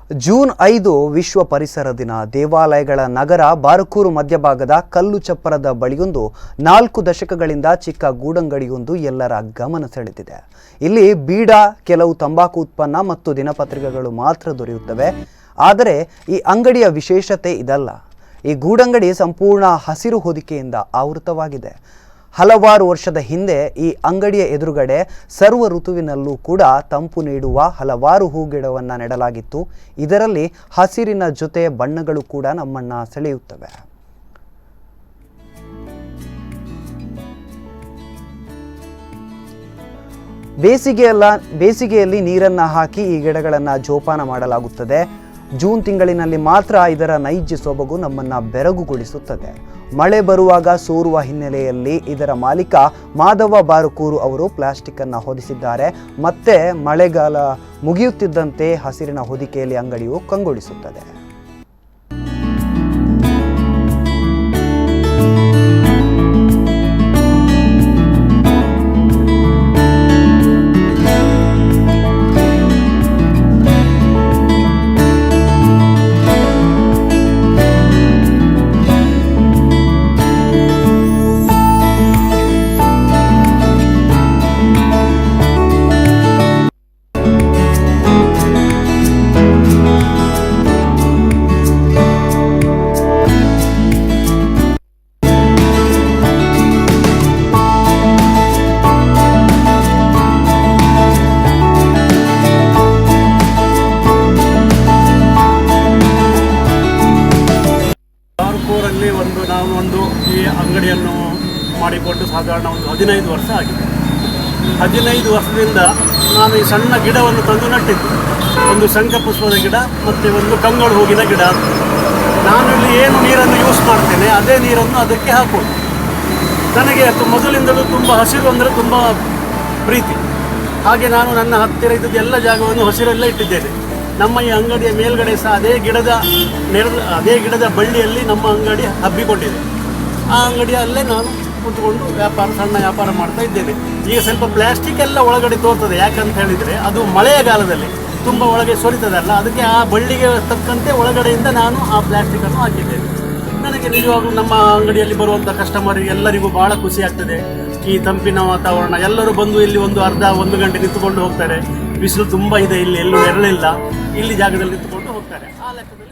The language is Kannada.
ಜೂನ್ 5 ವಿಶ್ವ ಪರಿಸರ ದಿನ. ದೇವಾಲಯಗಳ ನಗರ ಬಾರಕೂರು ಮಧ್ಯಭಾಗದ ಕಲ್ಲು ಚಪ್ಪರದ ಬಳಿಯೊಂದು 4 ದಶಕಗಳಿಂದ ಚಿಕ್ಕ ಗೂಡಂಗಡಿಯೊಂದು ಎಲ್ಲರ ಗಮನ ಸೆಳೆದಿದೆ. ಇಲ್ಲಿ ಬೀಡ, ಕೆಲವು ತಂಬಾಕು ಉತ್ಪನ್ನ ಮತ್ತು ದಿನಪತ್ರಿಕೆಗಳು ಮಾತ್ರ ದೊರೆಯುತ್ತವೆ. ಆದರೆ ಈ ಅಂಗಡಿಯ ವಿಶೇಷತೆ ಇದಲ್ಲ. ಈ ಗೂಡಂಗಡಿ ಸಂಪೂರ್ಣ ಹಸಿರು ಹೊದಿಕೆಯಿಂದ ಆವೃತವಾಗಿದೆ. ಹಲವಾರು ವರ್ಷದ ಹಿಂದೆ ಈ ಅಂಗಡಿಯ ಎದುರುಗಡೆ ಸರ್ವ ಋತುವಿನಲ್ಲೂ ಕೂಡ ತಂಪು ನೀಡುವ ಹಲವಾರು ಹೂಗಿಡವನ್ನು ನೆಡಲಾಗಿತ್ತು. ಇದರಲ್ಲಿ ಹಸಿರಿನ ಜೊತೆ ಬಣ್ಣಗಳು ಕೂಡ ನಮ್ಮನ್ನು ಸೆಳೆಯುತ್ತವೆ. ಬೇಸಿಗೆಯಲ್ಲಿ ನೀರನ್ನು ಹಾಕಿ ಈ ಗಿಡಗಳನ್ನು ಜೋಪಾನ ಮಾಡಲಾಗುತ್ತದೆ. ಜೂನ್ ತಿಂಗಳಿನಲ್ಲಿ ಮಾತ್ರ ಇದರ ನೈಜ ಸೊಬಗು ನಮ್ಮನ್ನು ಬೆರಗುಗೊಳಿಸುತ್ತದೆ. ಮಳೆ ಬರುವಾಗ ಸೋರುವ ಹಿನ್ನೆಲೆಯಲ್ಲಿ ಇದರ ಮಾಲೀಕ ಮಾಧವ ಬಾರಕೂರು ಅವರು ಪ್ಲಾಸ್ಟಿಕ್ ಅನ್ನು ಹೊದಿಸಿದ್ದಾರೆ. ಮತ್ತೆ ಮಳೆಗಾಲ ಮುಗಿಯುತ್ತಿದ್ದಂತೆ ಹಸಿರಿನ ಹೊದಿಕೆಯಲ್ಲಿ ಅಂಗಡಿಯು ಕಂಗೊಳಿಸುತ್ತದೆ. ನಾವು ಈ ಅಂಗಡಿಯನ್ನು ಮಾಡಿಕೊಂಡು ಸಾಧಾರಣ 15 ವರ್ಷ ಆಗಿದೆ. 15 ವರ್ಷದಿಂದ ನಾನು ಈ ಸಣ್ಣ ಗಿಡವನ್ನು ತಂದು ನಟ್ಟಿದ್ದು. ಒಂದು ಶಂಖಪುಷ್ಪದ ಗಿಡ ಮತ್ತು ಒಂದು ಕಂಗಳು ಹೂವಿನ ಗಿಡ. ನಾನು ಇಲ್ಲಿ ಏನು ನೀರನ್ನು ಯೂಸ್ ಮಾಡ್ತೇನೆ ಅದೇ ನೀರನ್ನು ಅದಕ್ಕೆ ಹಾಕೋದು. ನನಗೆ ಮೊದಲಿಂದಲೂ ತುಂಬ ಹಸಿರು ಅಂದರೆ ತುಂಬ ಪ್ರೀತಿ. ಹಾಗೆ ನಾನು ನನ್ನ ಹತ್ತಿರ ಇದ್ದದ್ದು ಎಲ್ಲ ಜಾಗವನ್ನು ಹಸಿರೆಲ್ಲ ಇಟ್ಟಿದ್ದೇನೆ. ನಮ್ಮ ಈ ಅಂಗಡಿಯ ಮೇಲ್ಗಡೆ ಸಹ ಅದೇ ಗಿಡದ ಬಳ್ಳಿಯಲ್ಲಿ ನಮ್ಮ ಅಂಗಡಿ ಹಬ್ಬಿಕೊಂಡಿದೆ. ಆ ಅಂಗಡಿಯಲ್ಲೇ ನಾನು ಕೂತ್ಕೊಂಡು ಸಣ್ಣ ವ್ಯಾಪಾರ ಮಾಡ್ತಾ ಇದ್ದೇನೆ. ಈಗ ಸ್ವಲ್ಪ ಪ್ಲಾಸ್ಟಿಕ್ ಎಲ್ಲ ಒಳಗಡೆ ತೋರ್ತದೆ. ಯಾಕಂತ ಹೇಳಿದರೆ ಅದು ಮಳೆಗಾಲದಲ್ಲಿ ತುಂಬ ಒಳಗೆ ಸೊರಿತದಲ್ಲ, ಅದಕ್ಕೆ ಆ ಬಳ್ಳಿಗೆ ತಕ್ಕಂತೆ ಒಳಗಡೆಯಿಂದ ನಾನು ಆ ಪ್ಲಾಸ್ಟಿಕನ್ನು ಹಾಕಿದ್ದೇನೆ. ನನಗೆ ನಿಜವಾಗ್ಲೂ ನಮ್ಮ ಅಂಗಡಿಯಲ್ಲಿ ಬರುವಂಥ ಕಸ್ಟಮರಿಗೆ ಎಲ್ಲರಿಗೂ ಭಾಳ ಖುಷಿ ಆಗ್ತದೆ. ಈ ತಂಪಿನ ವಾತಾವರಣ, ಎಲ್ಲರೂ ಬಂದು ಇಲ್ಲಿ ಒಂದು ಗಂಟೆ ನಿಂತುಕೊಂಡು ಹೋಗ್ತಾರೆ. ಬಿಸಿಲು ತುಂಬ ಇದೆ, ಇಲ್ಲಿ ಎಲ್ಲೂ ನೆರಳಿಲ್ಲ, ಇಲ್ಲಿ ಜಾಗದಲ್ಲಿ ನಿಂತುಕೊಂಡು ಹೋಗ್ತಾರೆ. ಆ ಲೆಕ್ಕದಲ್ಲಿ